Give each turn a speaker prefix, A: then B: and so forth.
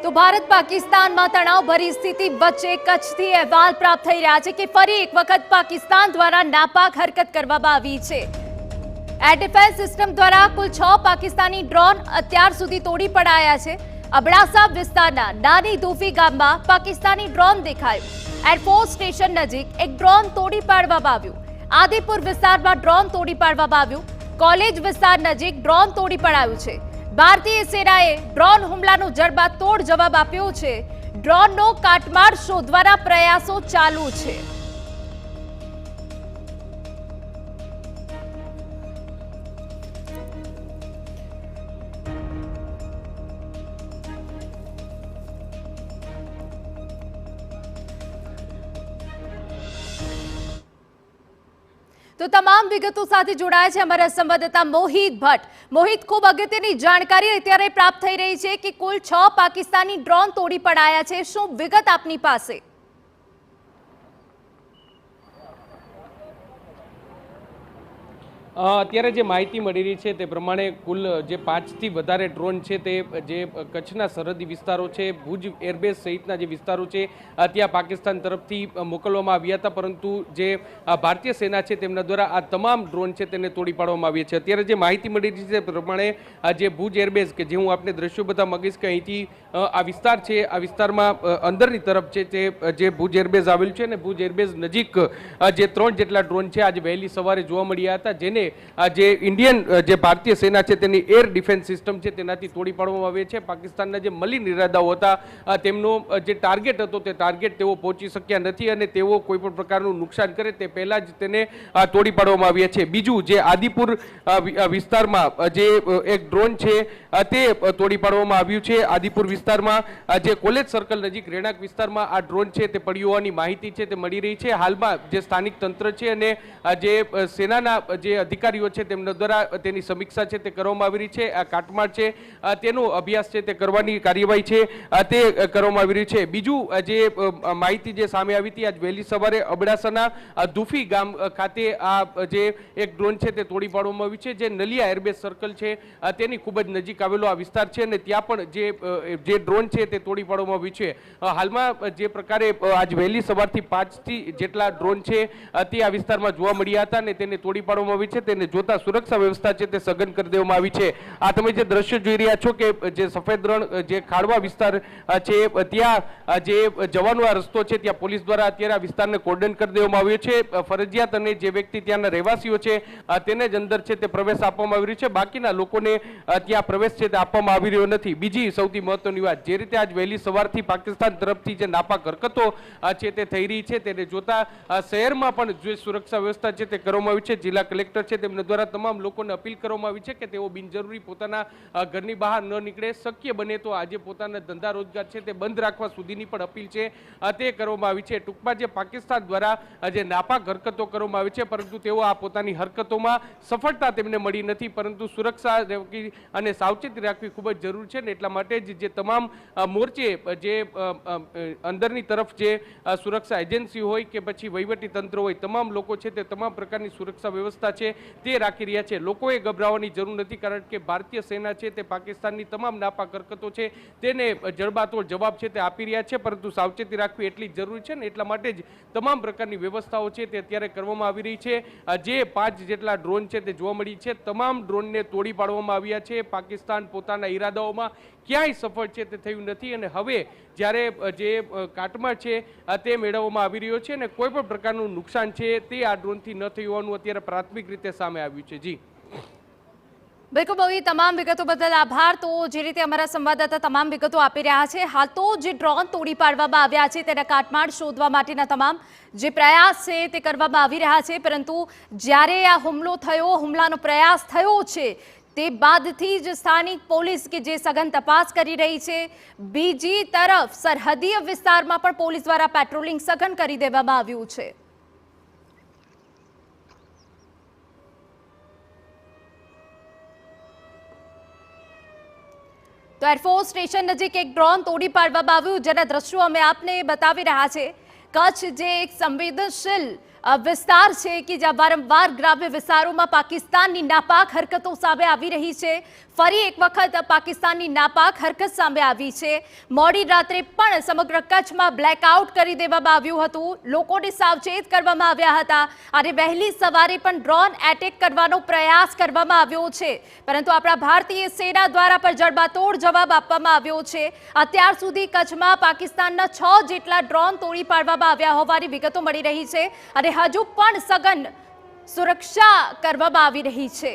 A: તો ભારત પાકિસ્તાનમાં તણાવભરી સ્થિતિ વચ્ચે કચ્છથી અહેવાલ પ્રાપ્ત થઈ રહ્યા છે કે ફરી એક વખત પાકિસ્તાન દ્વારા નાપાક હરકત કરવામાં આવી છે। એર ડિફેન્સ સિસ્ટમ દ્વારા કુલ 6 પાકિસ્તાની ડ્રોન અત્યાર સુધી તોડી પડાયા છે। અબડાસા વિસ્તારના નાની દૂફી ગામમાં પાકિસ્તાની ડ્રોન દેખાયું। એરફોર્સ સ્ટેશન નજીક એક ડ્રોન તોડી પાડવામાં આવ્યું। આદિપુર વિસ્તારમાં ડ્રોન તોડી પાડવામાં આવ્યું। કોલેજ વિસ્તાર નજીક ડ્રોન તોડી પડાયું છે। ભારતીય સેનાએ ડ્રોન હુમલાનો જડબાતોડ જવાબ આપ્યો છે। ડ્રોનનો કાટમાળ શોધવાના પ્રયાસો ચાલુ છે। તો તમામ વિગતો સાથે જોડાયા છે અમારા સંવાદદાતા મોહિત ભટ્ટ। મોહિત, ખૂબ અગત્યની જાણકારી અત્યારે પ્રાપ્ત થઈ રહી છે કે કુલ 6 પાકિસ્તાની ડ્રોન તોડી પડાયા છે। શું વિગત આપની પાસે?
B: અત્યારે જે માહિતી મળી રહી છે તે પ્રમાણે કુલ જે 5થી વધારે ડ્રોન છે તે જે કચ્છના સરહદી વિસ્તારો છે, ભુજ એરબેઝ સહિતના જે વિસ્તારો છે ત્યાં પાકિસ્તાન તરફથી મોકલવામાં આવ્યા હતા, પરંતુ જે ભારતીય સેના છે તેમના દ્વારા આ તમામ ડ્રોન છે તેને તોડી પાડવામાં આવ્યા છે। અત્યારે જે માહિતી મળી રહી છે તે પ્રમાણે જે ભુજ એરબેઝ કે જે હું આપને દ્રશ્યો બધા માંગીશ કે અહીંથી આ વિસ્તાર છે, આ વિસ્તારમાં અંદરની તરફ છે તે જે ભુજ એરબેઝ આવેલું છે અને ભુજ એરબેઝ નજીક જે 3 જેટલા ડ્રોન છે આજે વહેલી સવારે જોવા મળ્યા હતા, જેને જે ઇન્ડિયન જે ભારતીય સેના છે તેની એર ડિફેન્સ સિસ્ટમ છે તેનાથી તોડી પાડવામાં આવે છે। પાકિસ્તાનના જે મલિન ઇરાદાઓ હતા તેમનો જે ટાર્ગેટ હતો તે ટાર્ગેટ તેઓ પહોંચી શક્યા નથી અને તેઓ કોઈ પણ પ્રકારનું નુકસાન કરે તે પહેલા જ તેને તોડી પાડવામાં આવ્યા છે। બીજું, જે આદિપુર વિસ્તારમાં જે એક ડ્રોન છે તે તોડી પાડવામાં આવ્યું છે। આદિપુર વિસ્તારમાં જે કોલેજ સર્કલ નજીક રહેણાંક વિસ્તારમાં આ ડ્રોન છે તે પડ્યું હોવાની માહિતી છે તે મળી રહી છે। હાલમાં જે સ્થાનિક તંત્ર છે અને જે સેનાના જે અધિકારીઓ છે તેમના દ્વારા તેની સમીક્ષા છે તે કરવામાં આવી રહી છે। આ કાટમાળ છે તેનો અભ્યાસ છે તે કરવાની કાર્યવાહી છે તે કરવામાં આવી રહી છે। બીજું, જે માહિતી જે સામે આવી હતી આજ વહેલી સવારે અબડાસાના દુફી ગામ ખાતે આ જે એક ડ્રોન છે તે તોડી પાડવામાં આવ્યું છે, જે નલિયા એરબેઝ સર્કલ છે તેની ખૂબ જ નજીક આવેલો આ વિસ્તાર છે અને ત્યાં પણ જે ડ્રોન છે તે તોડી પાડવામાં આવ્યું છે। હાલમાં જે પ્રકારે આજ વહેલી સવારથી 5થી જેટલા ડ્રોન છે તે આ વિસ્તારમાં જોવા મળ્યા હતા અને તેને તોડી પાડવામાં આવી છે। તેને જોતા સુરક્ષા વ્યવસ્થા છે તે સઘન કરી દેવામાં આવી છે। આ તમે જે દ્રશ્ય જોઈ રહ્યા છો કે જે સફેદ રણ જે ખાડવા વિસ્તાર છે ત્યાં જે જવાનો આ રસ્તો છે ત્યાં પોલીસ દ્વારા અત્યારે આ વિસ્તારને કોર્ડન કરી દેવામાં આવ્યો છે। ફરજિયાત અને જે વ્યક્તિ ત્યાંના રહેવાસીઓ છે તેને જ અંદર છે તે પ્રવેશ આપવામાં આવી રહ્યો છે, બાકીના લોકોને ત્યાં પ્રવેશ છે તે આપવામાં આવી રહ્યો નથી। બીજી સૌથી મહત્વની વાત, જે રીતે આજ વહેલી સવારથી પાકિસ્તાન તરફથી જે નાપાક હરકતો છે તે થઈ રહી છે તેને જોતા શહેરમાં પણ જે સુરક્ષા વ્યવસ્થા છે તે કરવામાં આવી છે। જિલ્લા કલેક્ટર છે તેમના દ્વારા તમામ લોકોને અપીલ કરવામાં આવી છે કે તેઓ બિનજરૂરી પોતાના ઘરની બહાર ન નીકળે, શક્ય બને તો આજે પોતાના ધંધા રોજગાર છે તે બંધ રાખવા સુધીની પણ અપીલ છે તે કરવામાં આવી છે। ટૂંકમાં જે પાકિસ્તાન દ્વારા જે નાપાક હરકતો કરવામાં આવી છે, પરંતુ તેઓ આ પોતાની હરકતોમાં સફળતા તેમને મળી નથી, પરંતુ સુરક્ષા રાખવી અને સાવચેતી રાખવી ખૂબ જ જરૂરી છે ને એટલા માટે જ જે તમામ મોરચે જે અંદરની તરફ જે સુરક્ષા એજન્સી હોય કે પછી વહીવટી તંત્ર હોય, તમામ લોકો છે તે તમામ પ્રકારની સુરક્ષા વ્યવસ્થા છે તે રાખી રહ્યા છે। લોકોએ ગભરાવાની જરૂર નથી, કારણ કે ભારતીય સેના છે તે પાકિસ્તાનની તમામ નાપાક હરકતો છે તેને જડબાતોડ જવાબ છે તે આપી રહ્યા છે, પરંતુ સાવચેતી રાખવી એટલી જરૂરી છે ને એટલા માટે જ તમામ પ્રકારની વ્યવસ્થાઓ છે તે અત્યારે કરવામાં આવી રહી છે। જે 5 જેટલા ડ્રોન છે તે જોવા મળી છે, તમામ ડ્રોનને તોડી પાડવામાં આવ્યા છે। પાકિસ્તાન પોતાના ઈરાદાઓમાં ક્યાંય સફળ છે તે થયું નથી અને હવે જ્યારે જે કાટમાળ છે તે મેળવવામાં આવી રહ્યો છે અને કોઈ પણ પ્રકારનું નુકસાન છે તે આ ડ્રોનથી ન થયું હોવાનું અત્યારે પ્રાથમિક રીતે સામે આવ્યું છે। જી
A: બિલકુલ, બહુ તમામ વિગતો બદલ આભાર। તો જે રીતે અમારા સંવાદદાતા તમામ વિગતો આપી રહ્યા છે, હાલ તો જે ડ્રોન તોડી પાડવામાં આવ્યા છે તેના કાટમાળ શોધવા માટેના તમામ જે પ્રયાસ છે તે કરવામાં આવી રહ્યા છે, પરંતુ જ્યારે આ હુમલો થયો, હુમલાનો પ્રયાસ થયો છે તે બાદથી જ સ્થાનિક પોલીસ કે જે સઘન તપાસ કરી રહી છે, બીજી તરફ સરહદીય વિસ્તારમાં પણ પોલીસ દ્વારા પેટ્રોલિંગ સઘન કરી દેવામાં આવ્યું છે। તો એરફોર્સ સ્ટેશન નજીક એક ડ્રોન તોડી પાડવામાં આવ્યું, જેના દ્રશ્યો અમે આપને બતાવી રહ્યા છે। કચ્છ જે એક સંવેદનશીલ વિસ્તાર છે કે જ્યાં વારંવાર ગ્રામ્ય વિસ્તારોમાં પાકિસ્તાનની નાપાક હરકતો સામે આવી રહી છે. ફરી એક વખત પાકિસ્તાનની નાપાક હરકત સામે આવી છે. મોડી રાત્રે પણ સમગ્ર કચ્છમાં બ્લેકઆઉટ કરી દેવામાં આવ્યું હતું. લોકોને સાવચેત કરવામાં આવ્યા હતા અને વહેલી સવારે પણ ડ્રોન એટેક કરવાનો પ્રયાસ કરવામાં આવ્યો છે, પરંતુ આપણા ભારતીય સેના દ્વારા પણ જડબાતોડ જવાબ આપવામાં આવ્યો છે. અત્યાર સુધી કચ્છમાં પાકિસ્તાનના 6 જેટલા ડ્રોન તોડી પાડવામાં આવ્યા હોવાની વિગતો મળી રહી છે અને હજુ પણ સઘન સુરક્ષા કરવામાં આવી રહી છે.